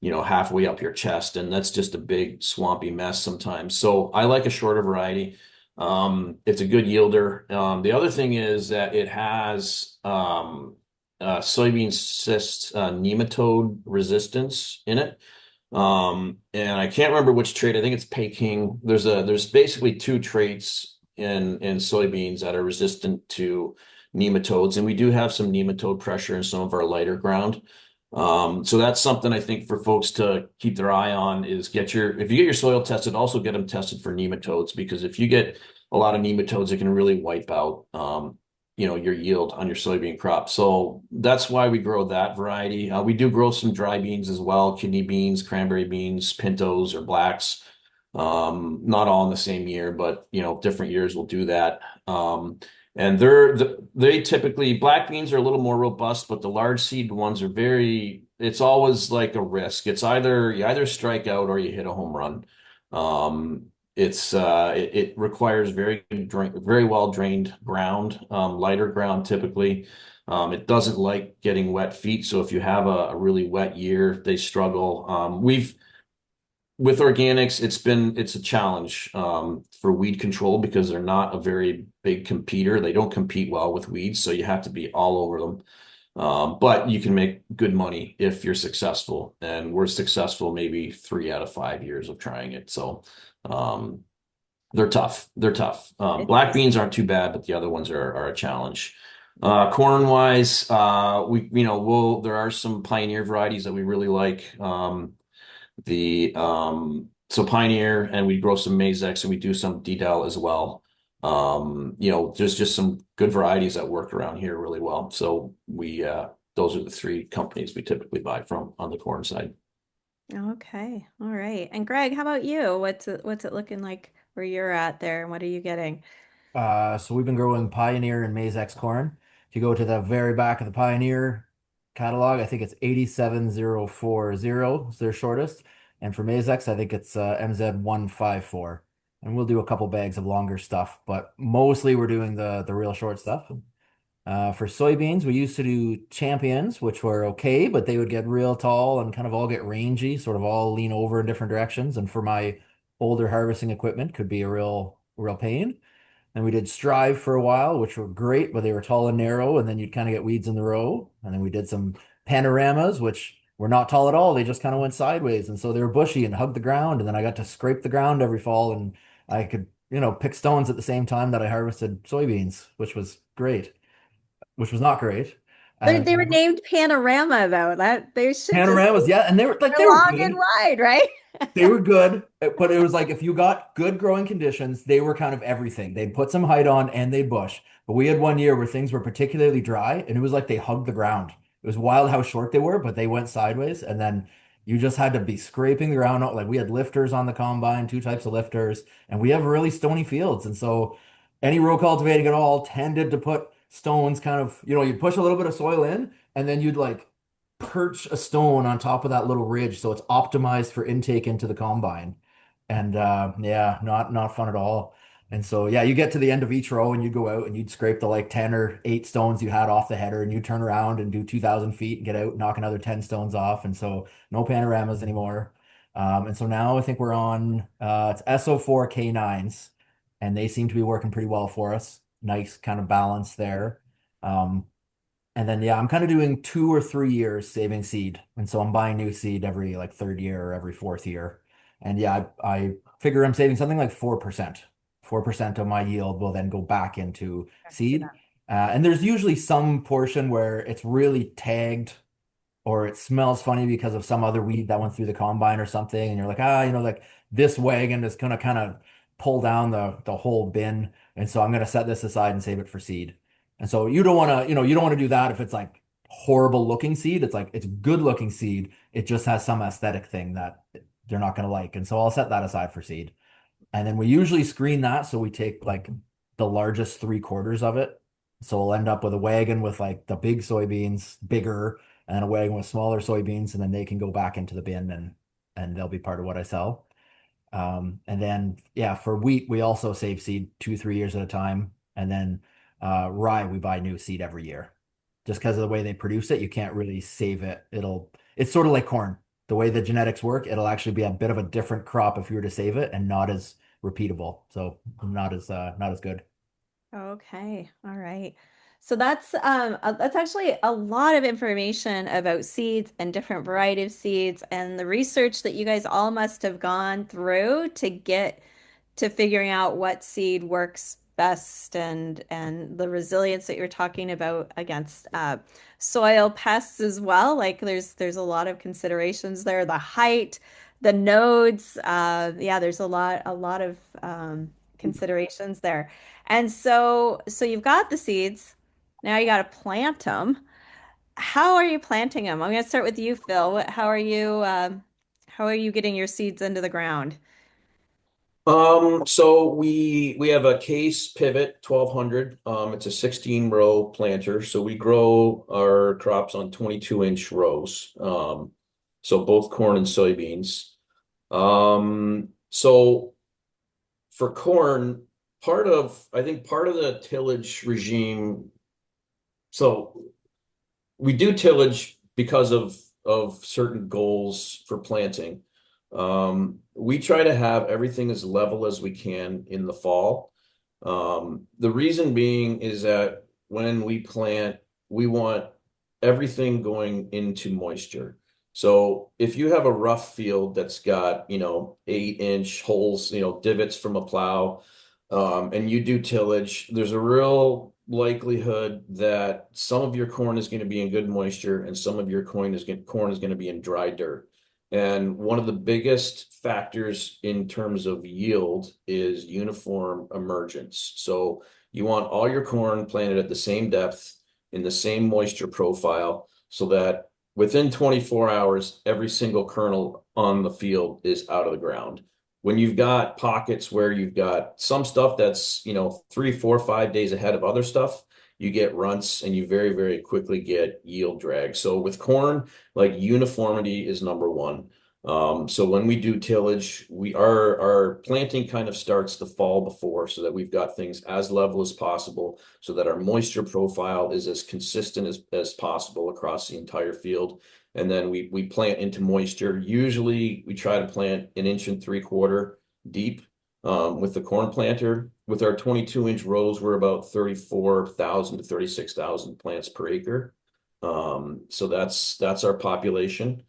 halfway up your chest, and that's just a big swampy mess sometimes. So I like a shorter variety. It's a good yielder. The other thing is that it has soybean cyst nematode resistance in it. And I can't remember which trait. I think it's Peking. There's basically two traits in soybeans that are resistant to nematodes, and we do have some nematode pressure in some of our lighter ground. So that's something I think for folks to keep their eye on is if you get your soil tested, also get them tested for nematodes, because if you get a lot of nematodes, it can really wipe out your yield on your soybean crop. So that's why we grow that variety. We do grow some dry beans as well, kidney beans, cranberry beans, pintos or blacks. Not all in the same year, but different years will do that. And they typically, black beans are a little more robust, but the large seed ones are it's always like a risk. It's you either strike out or you hit a home run. It requires very well drained ground, lighter ground typically. It doesn't like getting wet feet. So if you have a really wet year, they struggle. With organics, it's a challenge for weed control because they're not a very big competitor. They don't compete well with weeds, so you have to be all over them. But you can make good money if you're successful, and we're successful maybe 3 out of 5 years of trying it. So um, they're tough. They're tough. Black beans aren't too bad, but the other ones are a challenge. Corn wise, there are some pioneer varieties that we really like. So Pioneer, and we grow some Mazex, and we do some Dedel as well. There's just some good varieties that work around here really well. So those are the three companies we typically buy from on the corn side. Okay. All right. And Greg, how about you? What's it looking like where you're at there and what are you getting? So we've been growing Pioneer and Maizex corn. If you go to the very back of the Pioneer catalog, I think it's 87040 is their shortest. And for Maizex, I think it's MZ154. And we'll do a couple bags of longer stuff, but mostly we're doing the real short stuff. For soybeans, we used to do champions, which were okay, but they would get real tall and kind of all get rangy, sort of all lean over in different directions. And for my older harvesting equipment, could be a real pain. And we did Strive for a while, which were great, but they were tall and narrow, and then you'd kind of get weeds in the row. And then we did some panoramas, which were not tall at all. They just kind of went sideways. And so they were bushy and hugged the ground. And then I got to scrape the ground every fall and I could, pick stones at the same time that I harvested soybeans, which was great, which was not great. They were named Panorama though. That they should just Panoramas, yeah, and they they're were long and good. wide, right? They were good, but it was like if you got good growing conditions, they were kind of everything. They'd put some height on and they'd bush. But we had one year where things were particularly dry and it was like they hugged the ground. It was wild how short they were, but they went sideways. And then you just had to be scraping the ground out. Like we had lifters on the combine, two types of lifters, and we have really stony fields. And so any row cultivating at all tended to put stones kind of, you'd push a little bit of soil in and then you'd like perch a stone on top of that little ridge so it's optimized for intake into the combine. And yeah, not fun at all. And so yeah, you get to the end of each row and you go out and you'd scrape the like 10 or 8 stones you had off the header and you turn around and do 2,000 feet and get out and knock another 10 stones off. And so no panoramas anymore. And so now I think we're on it's SO4 K9s and they seem to be working pretty well for us. Nice kind of balance there. And then yeah, I'm kind of doing 2 or 3 years saving seed. And so I'm buying new seed every like third year or every fourth year. And yeah, I figure I'm saving something like 4%. 4% of my yield will then go back into seed. And there's usually some portion where it's really tagged or it smells funny because of some other weed that went through the combine or something. And you're like, like this wagon is gonna kind of pull down the whole bin. And so I'm gonna set this aside and save it for seed. And so you don't want to, you don't want to do that if it's like horrible looking seed. It's like it's good looking seed. It just has some aesthetic thing that they're not going to like. And so I'll set that aside for seed. And then we usually screen that. So we take like the largest 3/4 of it. So we'll end up with a wagon with like the big soybeans, bigger, and then a wagon with smaller soybeans, and then they can go back into the bin and they'll be part of what I sell. And then yeah, for wheat, we also save seed 2, 3 years at a time. And then rye, we buy new seed every year. Just because of the way they produce it, you can't really save it. It's sort of like corn. The way the genetics work, it'll actually be a bit of a different crop if you were to save it and not as repeatable. So not as good. Okay, all right. So that's actually a lot of information about seeds and different variety of seeds and the research that you guys all must have gone through to get to figuring out what seed works best and the resilience that you're talking about against soil pests as well. Like there's a lot of considerations there. The height, the nodes, yeah, there's a lot of considerations there. And so you've got the seeds. Now you got to plant them. How are you planting them? I'm going to start with you, Phil. How are you getting your seeds into the ground? So we have a Case Pivot 1200. It's a 16 row planter. So we grow our crops on 22-inch rows. So both corn and soybeans. So for corn, I think part of the tillage regime, so we do tillage because of certain goals for planting. We try to have everything as level as we can in the fall. The reason being is that when we plant, we want everything going into moisture. So if you have a rough field that's got, 8-inch holes, divots from a plow, and you do tillage, there's a real likelihood that some of your corn is going to be in good moisture and some of your corn is going to be in dry dirt. And one of the biggest factors in terms of yield is uniform emergence. So you want all your corn planted at the same depth in the same moisture profile so that within 24 hours, every single kernel on the field is out of the ground. When you've got pockets where you've got some stuff that's, 3, 4, 5 days ahead of other stuff, you get runts and you very, very quickly get yield drag. So with corn, like uniformity is number one. So when we do tillage, our planting kind of starts the fall before so that we've got things as level as possible so that our moisture profile is as consistent as possible across the entire field. And then we plant into moisture. Usually we try to plant 1.75 inches deep with the corn planter. With our 22-inch rows, we're about 34,000 to 36,000 plants per acre. So that's our population.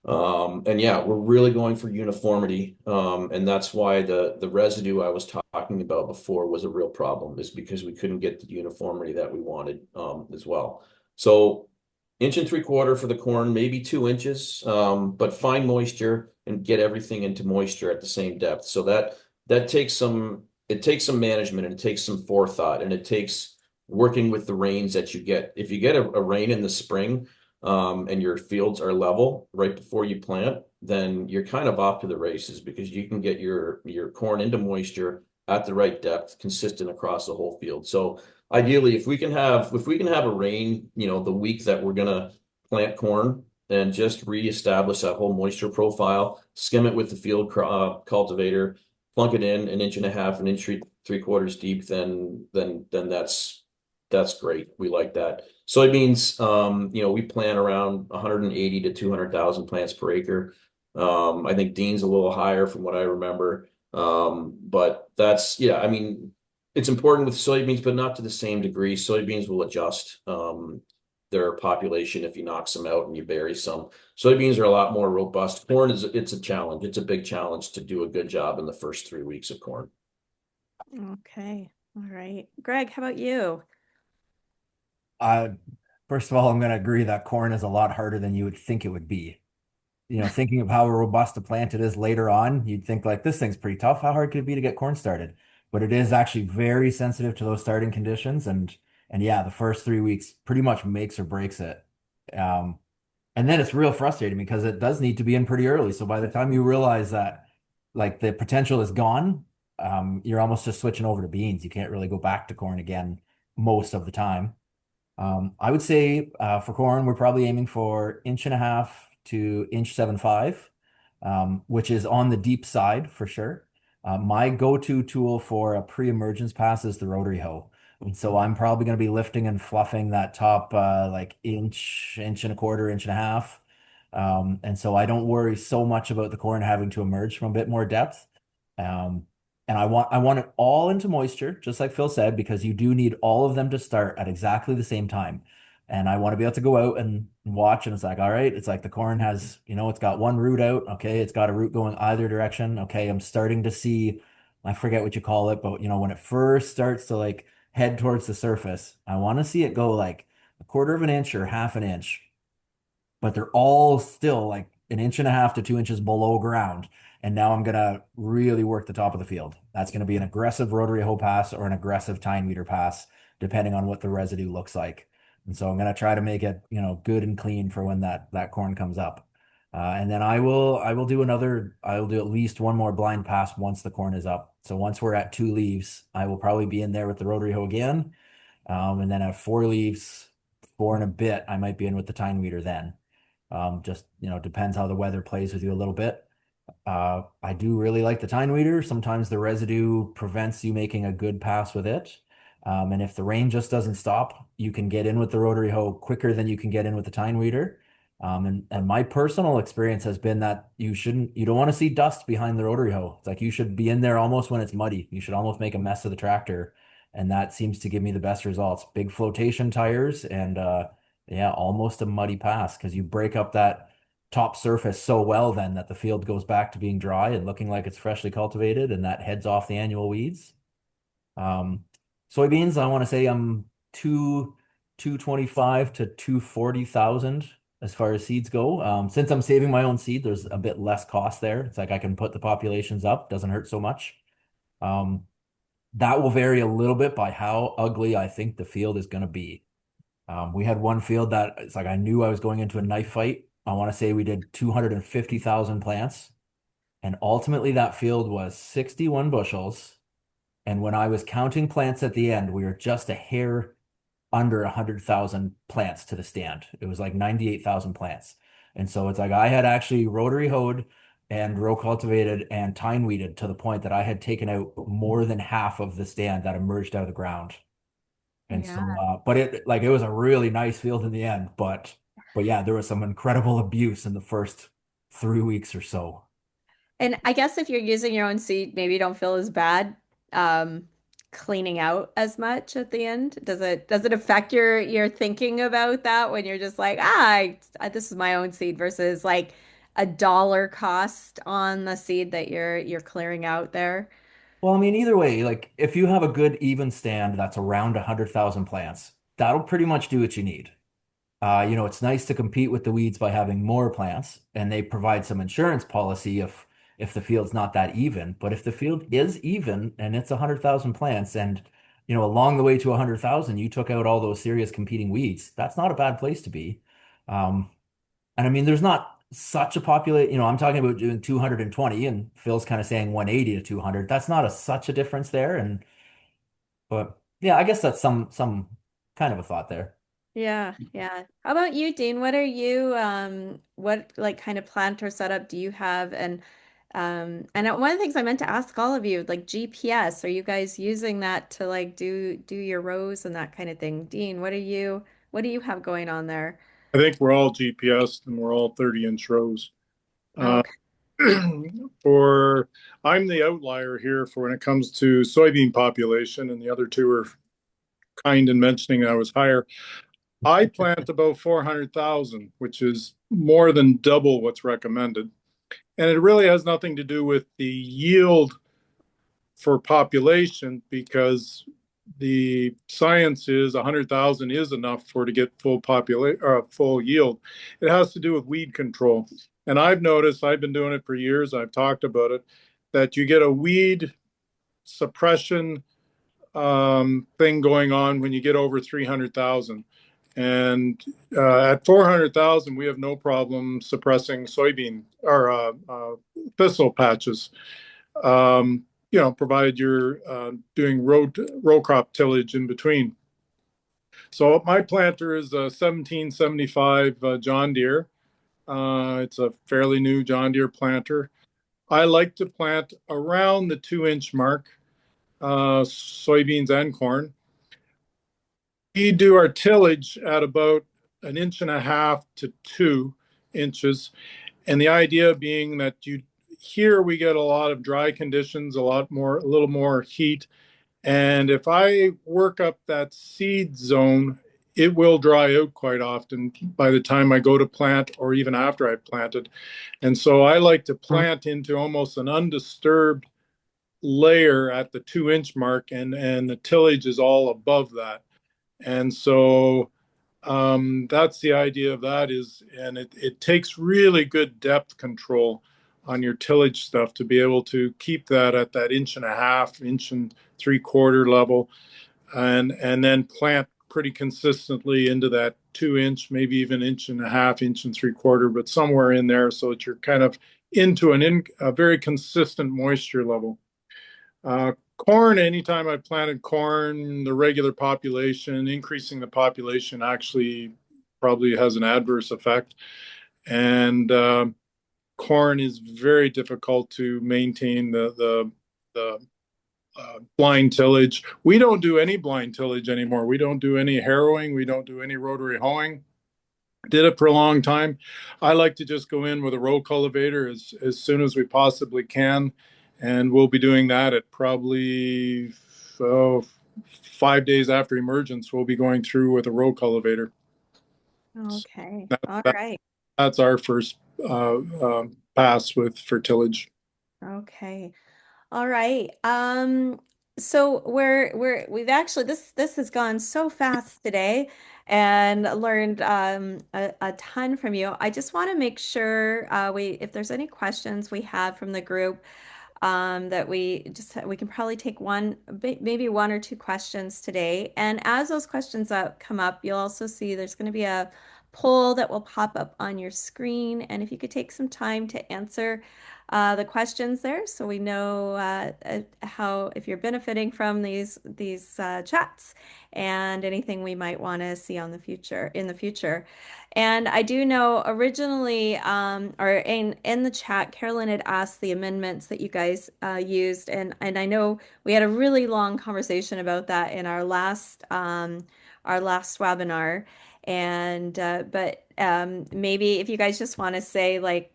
And yeah, we're really going for uniformity. And that's why the residue I was talking about before was a real problem, is because we couldn't get the uniformity that we wanted as well. So 1.75 inches for the corn, maybe 2 inches, but find moisture and get everything into moisture at the same depth. So that takes some it takes some management, and it takes some forethought, and it takes working with the rains that you get. If you get a rain in the spring, and your fields are level right before you plant, then you're kind of off to the races, because you can get your corn into moisture at the right depth, consistent across the whole field. So ideally, if we can have a rain, the week that we're gonna plant corn, and just reestablish that whole moisture profile, skim it with the field cultivator, plunk it in 1.5 inches, 1.75 inches deep, then that's great. We like that. Soybeans, we plant around 180 to 200,000 plants per acre. I think Dean's a little higher from what I remember. But that's, yeah, I mean, it's important with soybeans, but not to the same degree. Soybeans will adjust their population if you knock some out and you bury some. Soybeans are a lot more robust. Corn it's a challenge. It's a big challenge to do a good job in the first 3 weeks of corn. Okay. All right. Greg, how about you? Uh, First of all, I'm going to agree that corn is a lot harder than you would think it would be. Thinking of how robust a plant it is later on, you'd think like this thing's pretty tough. How hard could it be to get corn started? But it is actually very sensitive to those starting conditions, and yeah, the first 3 weeks pretty much makes or breaks it. Um, and then it's real frustrating because it does need to be in pretty early. So by the time you realize that like the potential is gone, you're almost just switching over to beans. You can't really go back to corn again most of the time. I would say for corn, we're probably aiming for 1.5 inches to 1.75 inches, which is on the deep side for sure. My go-to tool for a pre-emergence pass is the rotary hoe. And so I'm probably going to be lifting and fluffing that top like inch, 1.25 inches, 1.5 inches. And so I don't worry so much about the corn having to emerge from a bit more depth. Um, and I want it all into moisture, just like Phil said, because you do need all of them to start at exactly the same time. And I want to be able to go out and watch, and it's like, all right, it's like the corn has, it's got one root out. Okay, it's got a root going either direction. Okay, I'm starting to see, I forget what you call it, but when it first starts to like head towards the surface, I want to see it go like 1/4 inch or 1/2 inch, but they're all still like 1.5 inches to 2 inches below ground. And now I'm gonna really work the top of the field. That's gonna be an aggressive rotary hoe pass or an aggressive tine weeder pass, depending on what the residue looks like. And so I'm gonna try to make it, good and clean for when that corn comes up. And then I will do at least one more blind pass once the corn is up. So once we're at 2 leaves, I will probably be in there with the rotary hoe again. And then at 4 leaves, 4 and a bit, I might be in with the tine weeder then. Just, depends how the weather plays with you a little bit. I do really like the tine weeder. Sometimes the residue prevents you making a good pass with it. And if the rain just doesn't stop, you can get in with the rotary hoe quicker than you can get in with the tine weeder. And my personal experience has been that you don't want to see dust behind the rotary hoe. It's like you should be in there almost when it's muddy. You should almost make a mess of the tractor. And that seems to give me the best results. Big flotation tires and yeah, almost a muddy pass because you break up that top surface so well then that the field goes back to being dry and looking like it's freshly cultivated, and that heads off the annual weeds. Um, Soybeans, I want to say I'm 225 to 240,000 as far as seeds go. Since I'm saving my own seed, there's a bit less cost there. It's like I can put the populations up, doesn't hurt so much. Um, that will vary a little bit by how ugly I think the field is going to be. We had one field that it's like I knew I was going into a knife fight. I want to say we did 250,000 plants, and ultimately that field was 61 bushels. And when I was counting plants at the end, we were just a hair under 100,000 plants to the stand. It was like 98,000 plants. And so it's like I had actually rotary hoed and row cultivated and tine weeded to the point that I had taken out more than half of the stand that emerged out of the ground. And Yeah. so, but it was a really nice field in the end, but yeah, there was some incredible abuse in the first 3 weeks or so. And I guess if you're using your own seed, maybe you don't feel as bad. cleaning out as much at the end? Does it affect your thinking about that when you're just like, this is my own seed versus like a dollar cost on the seed that you're clearing out there? Well, I mean, either way, like if you have a good even stand that's around 100,000 plants, that'll pretty much do what you need. It's nice to compete with the weeds by having more plants, and they provide some insurance policy if the field's not that even. But if the field is even and it's 100,000 plants, and along the way to 100,000, you took out all those serious competing weeds, that's not a bad place to be. Um, and I mean, there's not such a populate, I'm talking about doing 220, and Phil's kind of saying 180 to 200. That's not such a difference there. But yeah, I guess that's some kind of a thought there. Yeah, yeah. How about you, Dean? What are you, what like kind of plant or setup do you have? And one of the things I meant to ask all of you, like GPS, are you guys using that to like do your rows and that kind of thing? Dean, what do you have going on there? I think we're all GPS and we're all 30-inch rows. Uh, Okay. for I'm the outlier here for when it comes to soybean population, and the other two are kind in mentioning I was higher. I plant about 400,000, which is more than double what's recommended. And it really has nothing to do with the yield for population because the science is 100,000 is enough for to get full yield. It has to do with weed control. And I've noticed, I've been doing it for years, I've talked about it, that you get a weed suppression thing going on when you get over 300,000. And at 400,000, we have no problem suppressing soybean or thistle patches. Provided you're doing row crop tillage in between. So my planter is a 1775 John Deere. It's a fairly new John Deere planter. I like to plant around the 2-inch mark, soybeans and corn. We do our tillage at about an inch and a half to 2 inches. And the idea being that here we get a lot of dry conditions, a little more heat. And if I work up that seed zone, it will dry out quite often by the time I go to plant or even after I've planted. And so I like to plant into almost an undisturbed layer at the 2-inch mark, and the tillage is all above that. And so that's the idea of that and it takes really good depth control on your tillage stuff to be able to keep that at that inch and a half, inch and 3/4 level, and then plant pretty consistently into that 2-inch, maybe even inch and a half, inch and 3/4, but somewhere in there so that you're kind of into a very consistent moisture level. Corn, anytime I've planted corn, the regular population, increasing the population actually probably has an adverse effect. And corn is very difficult to maintain the blind tillage. We don't do any blind tillage anymore. We don't do any harrowing. We don't do any rotary hoeing. Did it for a long time. I like to just go in with a row cultivator as soon as we possibly can. And we'll be doing that at probably 5 days after emergence. We'll be going through with a row cultivator. Okay. That, All that, right. that's our first pass for tillage. Okay. All right. So we've actually this has gone so fast today and learned a ton from you. I just want to make sure we if there's any questions we have from the group that we can probably take maybe one or two questions today. And as those questions come up, you'll also see there's going to be a poll that will pop up on your screen. And if you could take some time to answer the questions there, so we know how if you're benefiting from these chats and anything we might want to see in the future. And I do know originally, or in the chat, Carolyn had asked the amendments that you guys used, and I know we had a really long conversation about that in our last webinar. And but maybe if you guys just want to say like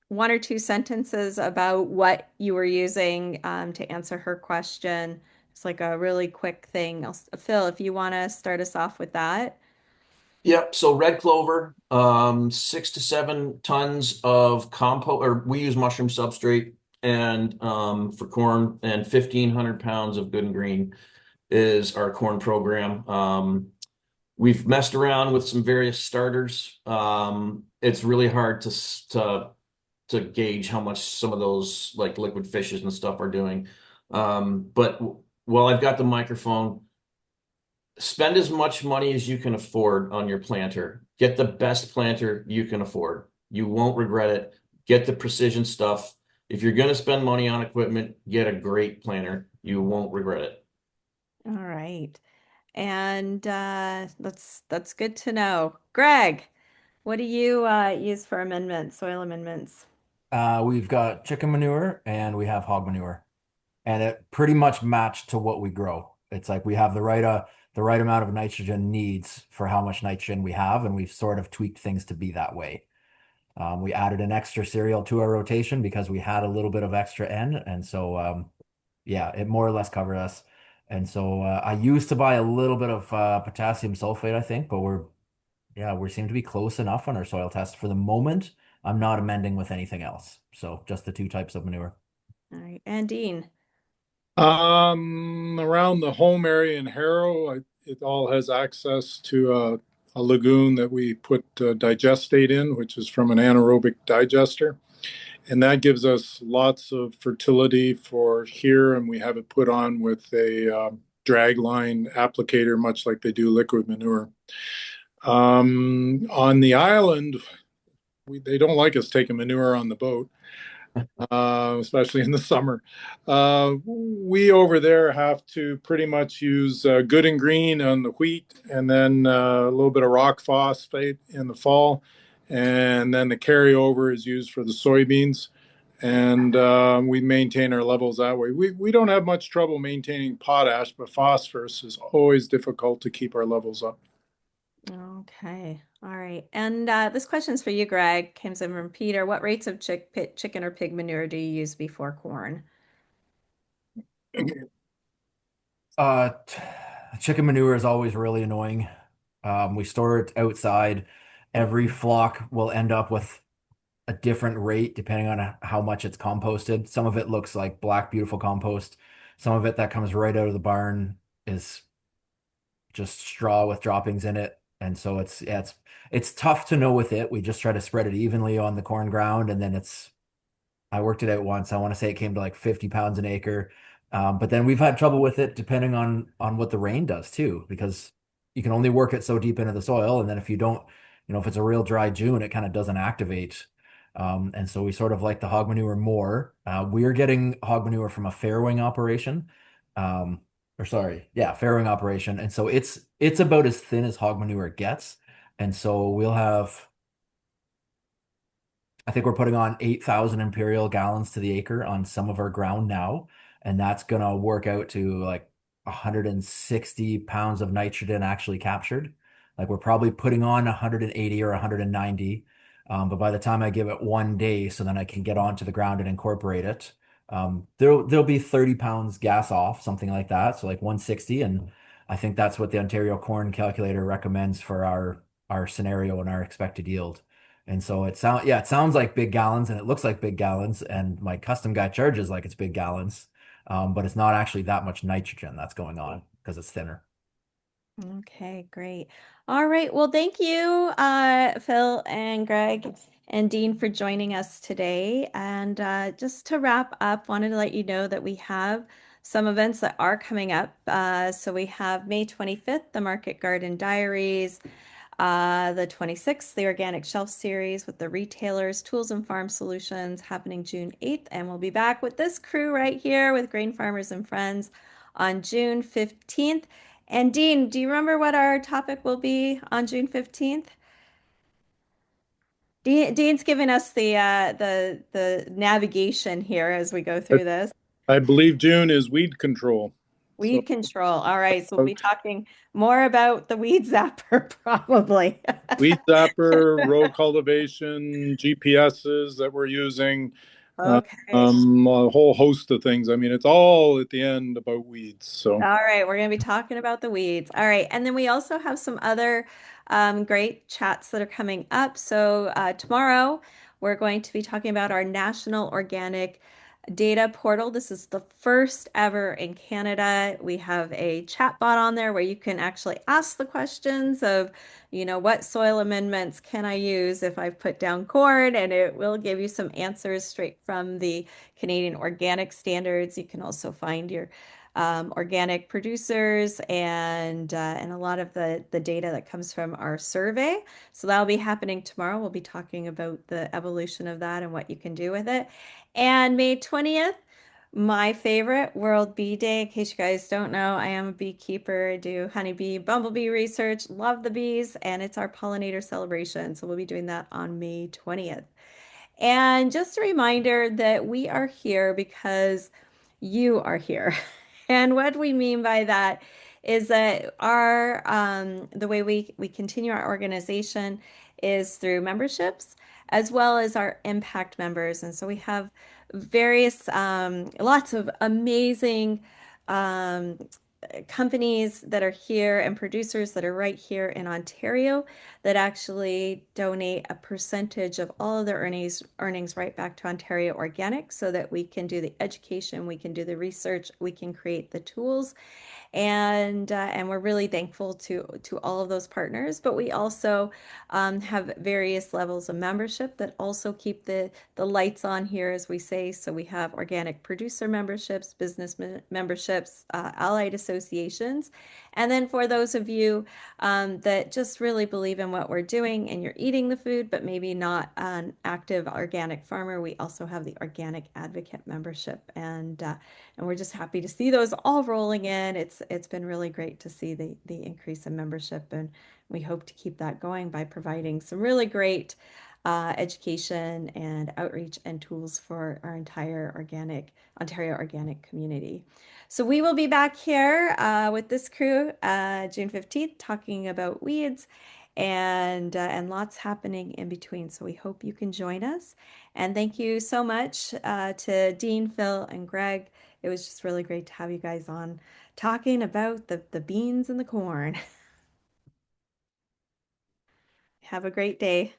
one or two sentences about what you were using to answer her question It's like a really quick thing. Phil, if you want to start us off with that. Yep. So red clover, 6 to 7 tons of compost, or we use mushroom substrate and for corn, and 1,500 pounds of good and green is our corn program. We've messed around with some various starters. It's really hard to gauge how much some of those like liquid fishes and stuff are doing. But while I've got the microphone, spend as much money as you can afford on your planter. Get the best planter you can afford. You won't regret it. Get the precision stuff. If you're going to spend money on equipment, get a great planter. You won't regret it. All right. And that's good to know. Greg, what do you use for amendments, soil amendments? We've got chicken manure and we have hog manure, and it pretty much matched to what we grow. It's like we have the right amount of nitrogen needs for how much nitrogen we have, and we've sort of tweaked things to be that way. We added an extra cereal to our rotation because we had a little bit of extra N, and so yeah, it more or less covered us. And so I used to buy a little bit of potassium sulfate, I think, but we seem to be close enough on our soil test for the moment. I'm not amending with anything else. So just the two types of manure. All right. And Dean. Around the home area in Harrow, it all has access to a lagoon that we put digestate in, which is from an anaerobic digester. And that gives us lots of fertility for here. And we have it put on with a drag line applicator, much like they do liquid manure. On the island, they don't like us taking manure on the boat, especially in the summer. We over there have to pretty much use good and green on the wheat, and then a little bit of rock phosphate in the fall, and then the carryover is used for the soybeans. And we maintain our levels that way. We don't have much trouble maintaining potash, but phosphorus is always difficult to keep our levels up. Okay. All right. And this question's for you, Greg. Comes in from Peter. What rates of chicken or pig manure do you use before corn? T- Chicken manure is always really annoying. We store it outside. Every flock will end up with a different rate depending on how much it's composted. Some of it looks like black, beautiful compost. Some of it that comes right out of the barn is just straw with droppings in it. And so it's tough to know with it. We just try to spread it evenly on the corn ground, and then I worked it out once. I want to say it came to like 50 pounds an acre. But then we've had trouble with it depending on what the rain does too, because you can only work it so deep into the soil. And then if you don't, if it's a real dry June, it kind of doesn't activate. And so we sort of like the hog manure more. We're getting hog manure from a farrowing operation. Or sorry, yeah, farrowing operation. And so it's about as thin as hog manure gets. And so we'll have I think we're putting on 8,000 imperial gallons to the acre on some of our ground now, and that's gonna work out to like 160 pounds of nitrogen actually captured. Like we're probably putting on 180 or 190, but by the time I give it 1 day, so then I can get onto the ground and incorporate it, there'll be 30 pounds gas off, something like that. So like 160, and I think that's what the Ontario Corn Calculator recommends for our scenario and our expected yield. And so it sounds like big gallons and it looks like big gallons, and my custom guy charges like it's big gallons. But it's not actually that much nitrogen that's going on because it's thinner. Okay, great. All right. Well, thank you, Phil and Greg and Dean for joining us today. And just to wrap up, wanted to let you know that we have some events that are coming up. So we have May 25th, the Market Garden Diaries. The 26th, the Organic Shelf Series with the retailers, Tools and Farm Solutions happening June 8th. And we'll be back with this crew right here with Grain Farmers and Friends on June 15th. And Dean, do you remember what our topic will be on June 15th? Dean's giving us the navigation here as we go I, through this. I believe June is weed control. So Weed control. All right, so we'll be talking more about the weed zapper probably. weed zapper, row cultivation, GPSs that we're using. Okay. a whole host of things. I mean, it's all at the end about weeds. So, All right, we're going to be talking about the weeds. All right, and then we also have some other great chats that are coming up. So tomorrow we're going to be talking about our National Organic Data Portal. This is the first ever in Canada. We have a chat bot on there where you can actually ask the questions of, what soil amendments can I use if I put down corn, and it will give you some answers straight from the Canadian organic standards. You can also find your organic producers and a lot of the data that comes from our survey. So that'll be happening tomorrow. We'll be talking about the evolution of that and what you can do with it. And May 20th, my favorite World Bee Day. In case you guys don't know, I am a beekeeper. I do honeybee, bumblebee research, love the bees, and it's our pollinator celebration. So we'll be doing that on May 20th. And just a reminder that we are here because you are here. And what we mean by that is that our the way we continue our organization is through memberships as well as our impact members. And so we have various lots of amazing um, companies that are here and producers that are right here in Ontario that actually donate a percentage of all of their earnings right back to Ontario Organic so that we can do the education, we can do the research, we can create the tools, and we're really thankful to all of those partners. But we also have various levels of membership that also keep the lights on here, as we say. So we have organic producer memberships, business memberships, allied associations, and then for those of you that just really believe in what we're doing and you're eating the food, but maybe not an active organic farmer, we also have the organic advocate membership, and we're just happy to see those all rolling in. It's been really great to see the increase in membership, and we hope to keep that going by providing some really great education and outreach and tools for our entire Ontario organic community. So we will be back here with this crew June 15th talking about weeds and lots happening in between. So we hope you can join us. And thank you so much to Dean, Phil, and Greg. It was just really great to have you guys on talking about the beans and the corn. Have a great day.